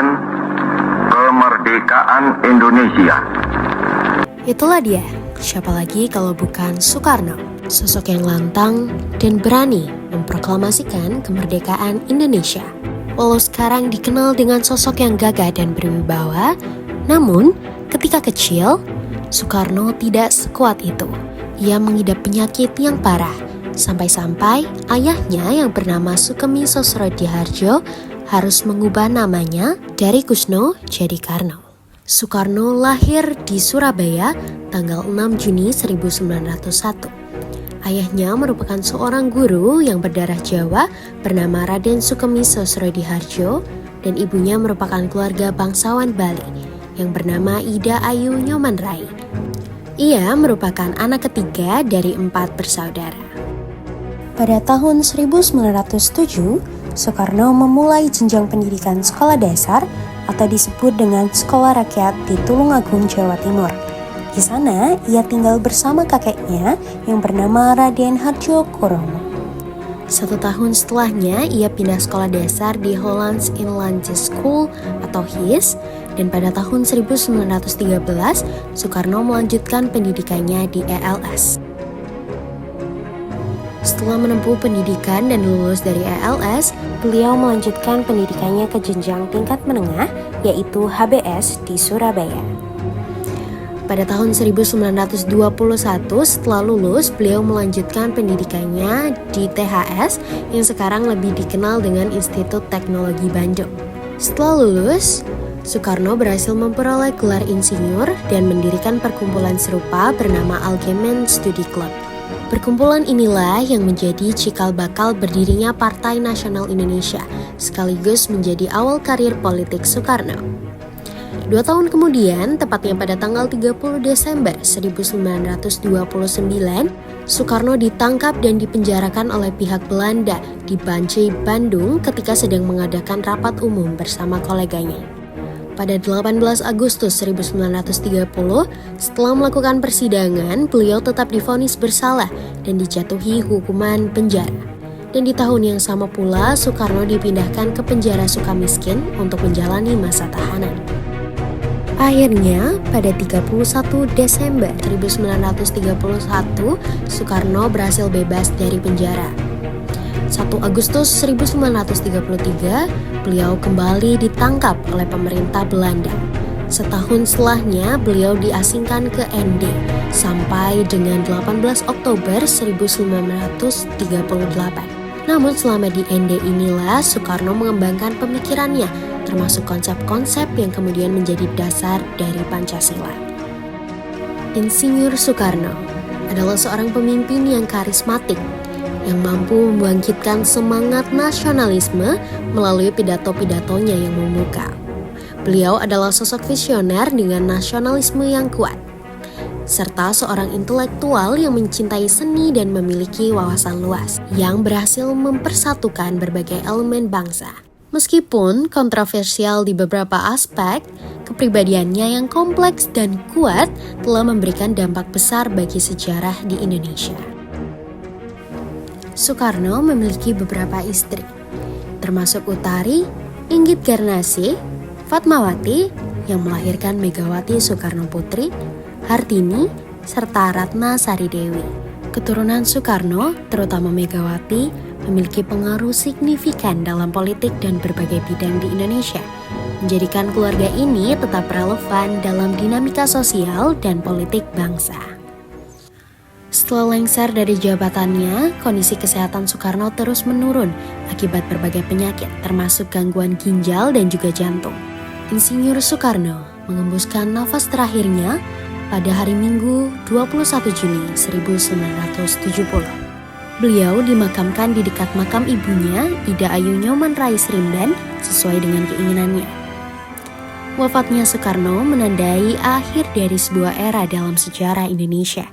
Monumen Kemerdekaan Indonesia. Itulah dia, siapa lagi kalau bukan Soekarno, sosok yang lantang dan berani memproklamasikan kemerdekaan Indonesia. Walau sekarang dikenal dengan sosok yang gagah dan berwibawa, namun ketika kecil, Soekarno tidak sekuat itu. Ia mengidap penyakit yang parah, sampai-sampai ayahnya yang bernama Sukemi Sosrodihardjo harus mengubah namanya dari Kusno jadi Karno. Soekarno lahir di Surabaya tanggal 6 Juni 1901. Ayahnya merupakan seorang guru yang berdarah Jawa bernama Raden Sukemi Sosrodihardjo dan ibunya merupakan keluarga bangsawan Bali yang bernama Ida Ayu Nyomanrai. Ia merupakan anak ketiga dari 4 bersaudara. Pada tahun 1907, Soekarno memulai jenjang pendidikan sekolah dasar atau disebut dengan Sekolah Rakyat di Tulungagung, Jawa Timur. Di sana, ia tinggal bersama kakeknya yang bernama Raden Hardjo Kuromo. 1 tahun setelahnya, ia pindah sekolah dasar di Hollands Inlandse School atau HIS, dan pada tahun 1913, Soekarno melanjutkan pendidikannya di ELS. Setelah menempuh pendidikan dan lulus dari ELS, beliau melanjutkan pendidikannya ke jenjang tingkat menengah, yaitu HBS di Surabaya. Pada tahun 1921 setelah lulus, beliau melanjutkan pendidikannya di THS yang sekarang lebih dikenal dengan Institut Teknologi Bandung. Setelah lulus, Soekarno berhasil memperoleh gelar insinyur dan mendirikan perkumpulan serupa bernama Algemeen Studi Club. Perkumpulan inilah yang menjadi cikal bakal berdirinya Partai Nasional Indonesia, sekaligus menjadi awal karir politik Soekarno. 2 tahun kemudian, tepatnya pada tanggal 30 Desember 1929, Soekarno ditangkap dan dipenjarakan oleh pihak Belanda di Bancai, Bandung ketika sedang mengadakan rapat umum bersama koleganya. Pada 18 Agustus 1930, setelah melakukan persidangan, beliau tetap divonis bersalah dan dijatuhi hukuman penjara. Dan di tahun yang sama pula, Soekarno dipindahkan ke penjara Sukamiskin untuk menjalani masa tahanan. Akhirnya, pada 31 Desember 1931, Soekarno berhasil bebas dari penjara. 1 Agustus 1933, beliau kembali ditangkap oleh pemerintah Belanda. Setahun setelahnya, beliau diasingkan ke ND sampai dengan 18 Oktober 1938. Namun selama di ND inilah Soekarno mengembangkan pemikirannya, termasuk konsep-konsep yang kemudian menjadi dasar dari Pancasila. Insinyur Soekarno adalah seorang pemimpin yang karismatik, yang mampu membangkitkan semangat nasionalisme melalui pidato-pidatonya yang memukau. Beliau adalah sosok visioner dengan nasionalisme yang kuat, serta seorang intelektual yang mencintai seni dan memiliki wawasan luas, yang berhasil mempersatukan berbagai elemen bangsa. Meskipun kontroversial di beberapa aspek, kepribadiannya yang kompleks dan kuat telah memberikan dampak besar bagi sejarah di Indonesia. Soekarno memiliki beberapa istri, termasuk Utari, Inggit Garnasih, Fatmawati yang melahirkan Megawati Soekarno Putri, Hartini, serta Ratna Sari Dewi. Keturunan Soekarno, terutama Megawati, memiliki pengaruh signifikan dalam politik dan berbagai bidang di Indonesia, menjadikan keluarga ini tetap relevan dalam dinamika sosial dan politik bangsa. Setelah lengser dari jabatannya, kondisi kesehatan Soekarno terus menurun akibat berbagai penyakit, termasuk gangguan ginjal dan juga jantung. Insinyur Soekarno mengembuskan nafas terakhirnya pada hari Minggu 21 Juni 1970. Beliau dimakamkan di dekat makam ibunya, Ida Ayu Nyomanrai Srimdan, sesuai dengan keinginannya. Wafatnya Soekarno menandai akhir dari sebuah era dalam sejarah Indonesia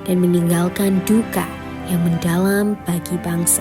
dan meninggalkan duka yang mendalam bagi bangsa.